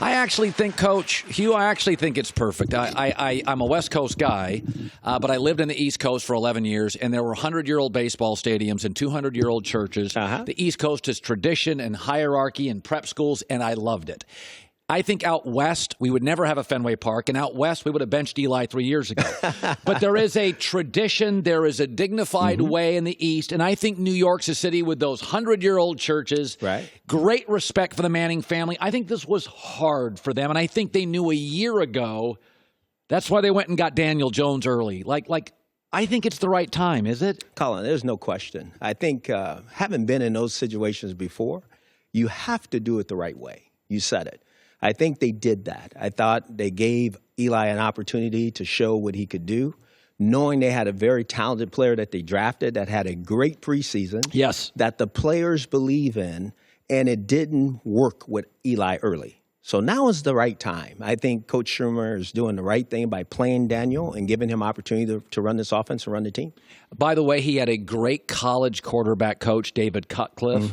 I actually think, Coach Hugh, it's perfect. I'm a West Coast guy, but I lived in the East Coast for 11 years, and there were 100-year-old baseball stadiums and 200-year-old churches. The East Coast is tradition and hierarchy and prep schools, and I loved it. I think out west, we would never have a Fenway Park, and out west, we would have benched Eli 3 years ago. But there is a tradition, there is a dignified way in the East, and I think New York's a city with those 100-year-old churches, great respect for the Manning family. I think this was hard for them, and I think they knew a year ago. That's why they went and got Daniel Jones early. I think it's the right time, is it? Colin, there's no question. I think having been in those situations before, you have to do it the right way. You said it. I think they did that. I thought they gave Eli an opportunity to show what he could do, knowing they had a very talented player that they drafted that had a great preseason. Yes. That the players believe in, and it didn't work with Eli early. So now is the right time. I think Coach Schumer is doing the right thing by playing Daniel and giving him opportunity to run this offense and run the team. By the way, he had a great college quarterback coach, David Cutcliffe.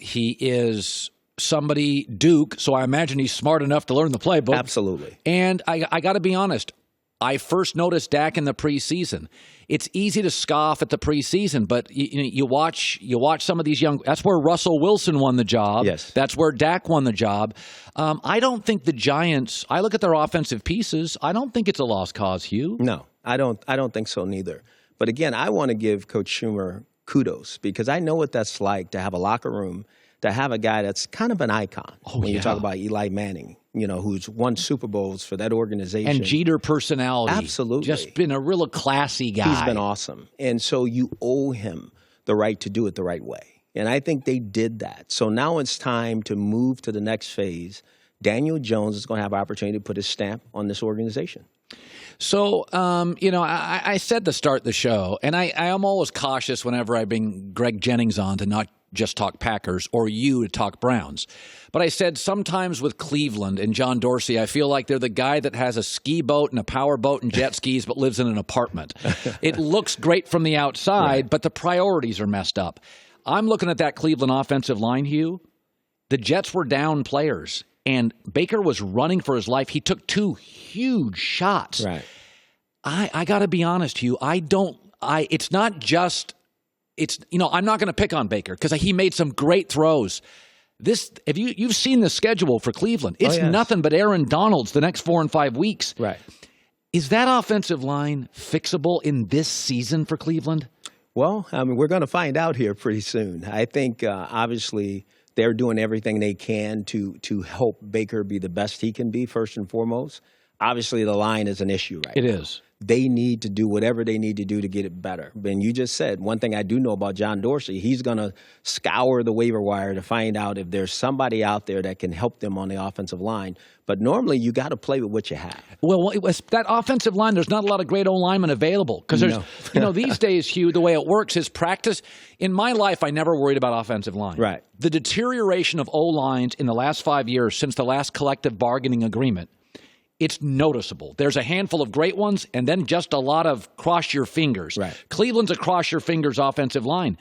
He is somebody, Duke, so I imagine he's smart enough to learn the playbook. Absolutely. And I got to be honest, I first noticed Dak in the preseason. It's easy to scoff at the preseason, but you watch some of these young. That's where Russell Wilson won the job. Yes. That's where Dak won the job. I don't think the Giants. I look at their offensive pieces. I don't think it's a lost cause, Hugh. No, I don't think so neither. But again, I want to give Coach Schumer kudos because I know what that's like to have a locker room, to have a guy that's kind of an icon when you talk about Eli Manning, who's won Super Bowls for that organization. And Jeter personality. Absolutely. Just been a real classy guy. He's been awesome. And so you owe him the right to do it the right way. And I think they did that. So now it's time to move to the next phase. Daniel Jones is going to have an opportunity to put his stamp on this organization. So, I said to start the show, and I am always cautious whenever I bring Greg Jennings on to not just talk Packers or you to talk Browns. But I said sometimes with Cleveland and John Dorsey, I feel like they're the guy that has a ski boat and a power boat and jet skis but lives in an apartment. It looks great from the outside, but the priorities are messed up. I'm looking at that Cleveland offensive line, Hugh. The Jets were down players, and Baker was running for his life. He took 2 huge shots. Right. I got to be honest, Hugh. It's not just – I'm not going to pick on Baker because he made some great throws. You've seen the schedule for Cleveland. It's nothing but Aaron Donald's the next 4 and 5 weeks. Right. Is that offensive line fixable in this season for Cleveland? Well, we're going to find out here pretty soon. I think obviously they're doing everything they can to help Baker be the best he can be, first and foremost. Obviously, the line is an issue right now. It is. They need to do whatever they need to do to get it better. And you just said, one thing I do know about John Dorsey, he's going to scour the waiver wire to find out if there's somebody out there that can help them on the offensive line. But normally, you got to play with what you have. Well, that offensive line, there's not a lot of great O-linemen available. Because there's, these days, Hugh, the way it works is practice. In my life, I never worried about offensive line. Right. The deterioration of O-lines in the last 5 years since the last collective bargaining agreement, it's noticeable. There's a handful of great ones and then just a lot of cross your fingers. Right. Cleveland's a cross your fingers offensive line.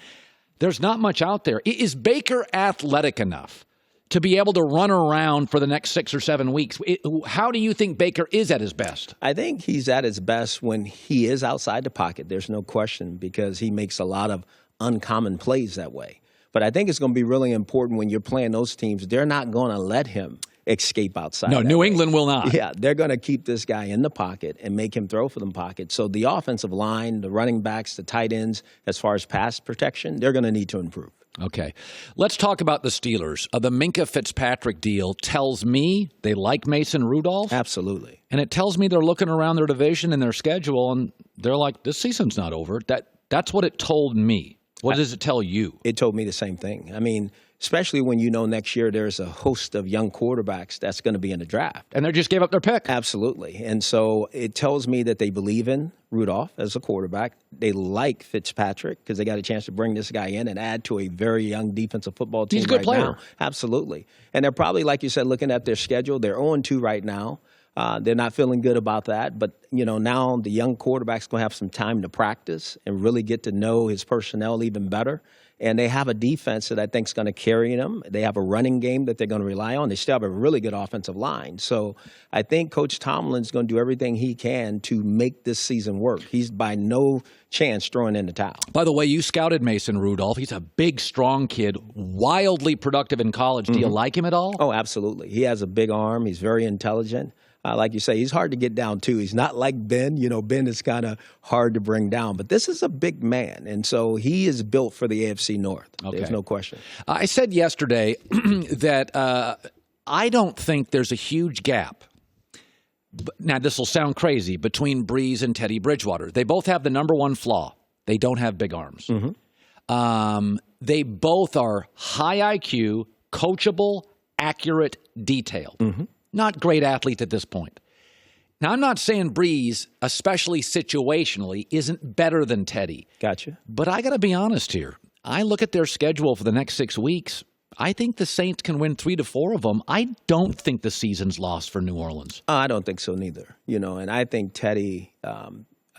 There's not much out there. Is Baker athletic enough to be able to run around for the next 6 or 7 weeks? How do you think Baker is at his best? I think he's at his best when he is outside the pocket. There's no question because he makes a lot of uncommon plays that way. But I think it's going to be really important when you're playing those teams. They're not going to let him escape outside. No, New England will not. Yeah, they're going to keep this guy in the pocket and make him throw for them pocket. So the offensive line, the running backs, the tight ends, as far as pass protection, they're going to need to improve. Okay. Let's talk about the Steelers. The Minkah Fitzpatrick deal tells me they like Mason Rudolph. Absolutely. And it tells me they're looking around their division and their schedule, and they're like, this season's not over. That's what it told me. What does it tell you? It told me the same thing. I mean, especially when you know next year there's a host of young quarterbacks that's going to be in the draft. And they just gave up their pick. Absolutely. And so it tells me that they believe in Rudolph as a quarterback. They like Fitzpatrick because they got a chance to bring this guy in and add to a very young defensive football team. He's a good player. Now. Absolutely. And they're probably, like you said, looking at their schedule. They're 0-2 right now. They're not feeling good about that. But, now the young quarterback's going to have some time to practice and really get to know his personnel even better. And they have a defense that I think is going to carry them. They have a running game that they're going to rely on. They still have a really good offensive line. So I think Coach Tomlin's going to do everything he can to make this season work. He's by no chance throwing in the towel. By the way, you scouted Mason Rudolph. He's a big, strong kid, wildly productive in college. Do you like him at all? Oh, absolutely. He has a big arm. He's very intelligent. Like you say, he's hard to get down, too. He's not like Ben. You know, Ben is kind of hard to bring down. But this is a big man, and so he is built for the AFC North. Okay. There's no question. I said yesterday that I don't think there's a huge gap. Now, this will sound crazy, between Breeze and Teddy Bridgewater. They both have the number one flaw. They don't have big arms. They both are high IQ, coachable, accurate, detailed. Not great athletes at this point. Now, I'm not saying Breeze, especially situationally, isn't better than Teddy. Gotcha. But I got to be honest here. I look at their schedule for the next 6 weeks. I think the Saints can win 3 to 4 of them. I don't think the season's lost for New Orleans. I don't think so neither. You know, and I think Teddy,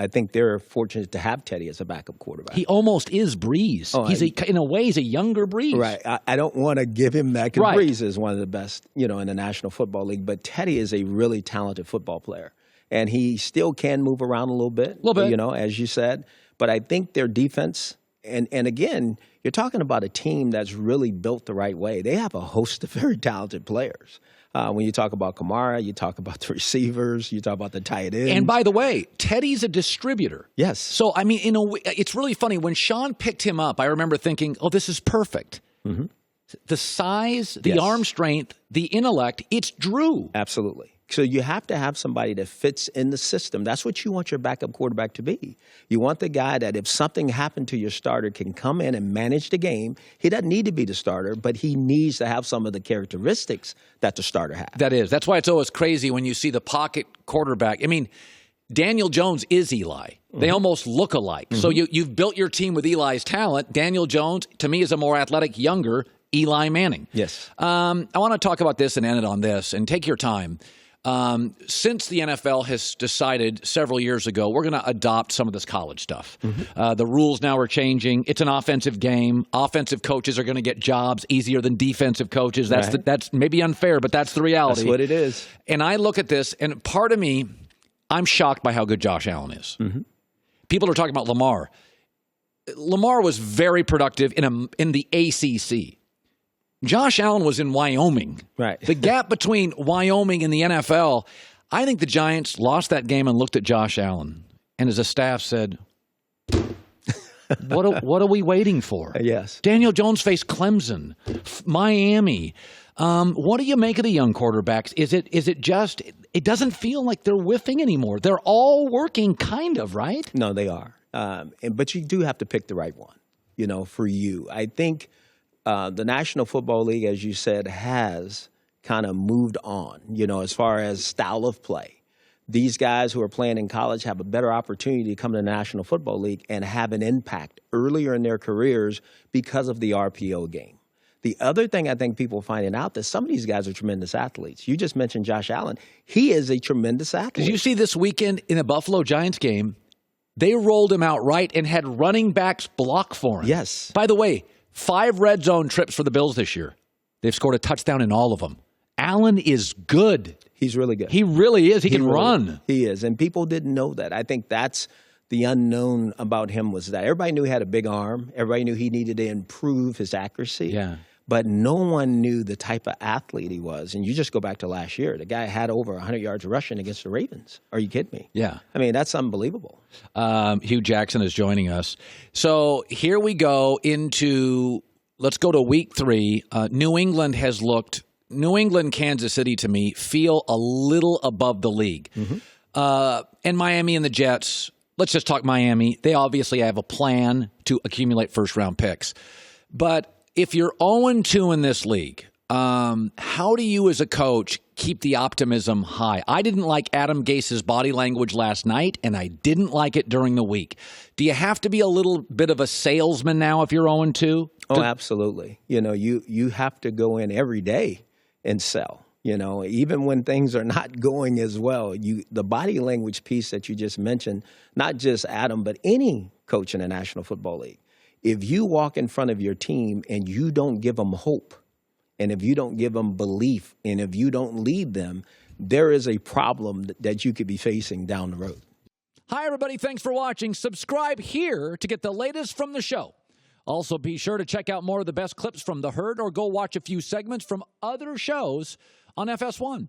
I think they're fortunate to have Teddy as a backup quarterback. He almost is Breeze. In a way, he's a younger Breeze. Right. I don't want to give him that because Breeze is one of the best, you know, in the National Football League. But Teddy is a really talented football player. And he still can move around a little bit, you know, as you said. But I think their defense, and again, you're talking about a team that's really built the right way. They have a host of very talented players. When you talk about Kamara, you talk about the receivers, you talk about the tight ends. And by the way, Teddy's a distributor. Yes. So, I mean, it's really funny. When Sean picked him up, I remember thinking, oh, this is perfect. The size, the arm strength, the intellect, it's Drew. Absolutely. So you have to have somebody that fits in the system. That's what you want your backup quarterback to be. You want the guy that if something happened to your starter can come in and manage the game. He doesn't need to be the starter, but he needs to have some of the characteristics that the starter has. That's why it's always crazy when you see the pocket quarterback. I mean, Daniel Jones is Eli. They almost look alike. So you've built your team with Eli's talent. Daniel Jones, to me, is a more athletic, younger Eli Manning. Yes. I want to talk about this and end it on this, and take your time. Since the NFL has decided several years ago, we're going to adopt some of this college stuff. The rules now are changing. It's an offensive game. Offensive coaches are going to get jobs easier than defensive coaches. That's maybe unfair, but that's the reality. That's what it is. And I look at this, and part of me, I'm shocked by how good Josh Allen is. People are talking about Lamar. Lamar was very productive in the ACC. Josh Allen was in Wyoming. Right. The gap between Wyoming and the NFL, I think the Giants lost that game and looked at Josh Allen. And as a staff said, what are we waiting for? Yes. Daniel Jones faced Clemson, Miami. What do you make of the young quarterbacks? Is it just, it doesn't feel like they're whiffing anymore. They're all working kind of, right? No, they are. But you do have to pick the right one, you know, for you. I think the National Football League, as you said, has kind of moved on, you know, as far as style of play. These guys who are playing in college have a better opportunity to come to the National Football League and have an impact earlier in their careers because of the RPO game. The other thing I think people are finding out that some of these guys are tremendous athletes. You just mentioned Josh Allen. He is a tremendous athlete. Did you see this weekend in the Buffalo Giants game, they rolled him out right and had running backs block for him. Yes. By the way, 5 red zone trips for the Bills this year. They've scored a touchdown in all of them. Allen is good. He's really good. He really is. He can run. He is. And people didn't know that. I think that's the unknown about him was that everybody knew he had a big arm. Everybody knew he needed to improve his accuracy. Yeah. But no one knew the type of athlete he was. And you just go back to last year. The guy had over 100 yards rushing against the Ravens. Are you kidding me? Yeah. I mean, that's unbelievable. Hue Jackson is joining us. So here we go into, let's go to week 3. New England, Kansas City, to me, feel a little above the league. And Miami and the Jets, let's just talk Miami. They obviously have a plan to accumulate first-round picks. But if you're 0-2 in this league, how do you as a coach keep the optimism high? I didn't like Adam Gase's body language last night, and I didn't like it during the week. Do you have to be a little bit of a salesman now if you're 0-2? Oh, absolutely. You know, you have to go in every day and sell. You know, even when things are not going as well, the body language piece that you just mentioned, not just Adam, but any coach in the National Football League. If you walk in front of your team and you don't give them hope, and if you don't give them belief, and if you don't lead them, there is a problem that you could be facing down the road. Hi, everybody. Thanks for watching. Subscribe here to get the latest from the show. Also, be sure to check out more of the best clips from The Herd or go watch a few segments from other shows on FS1.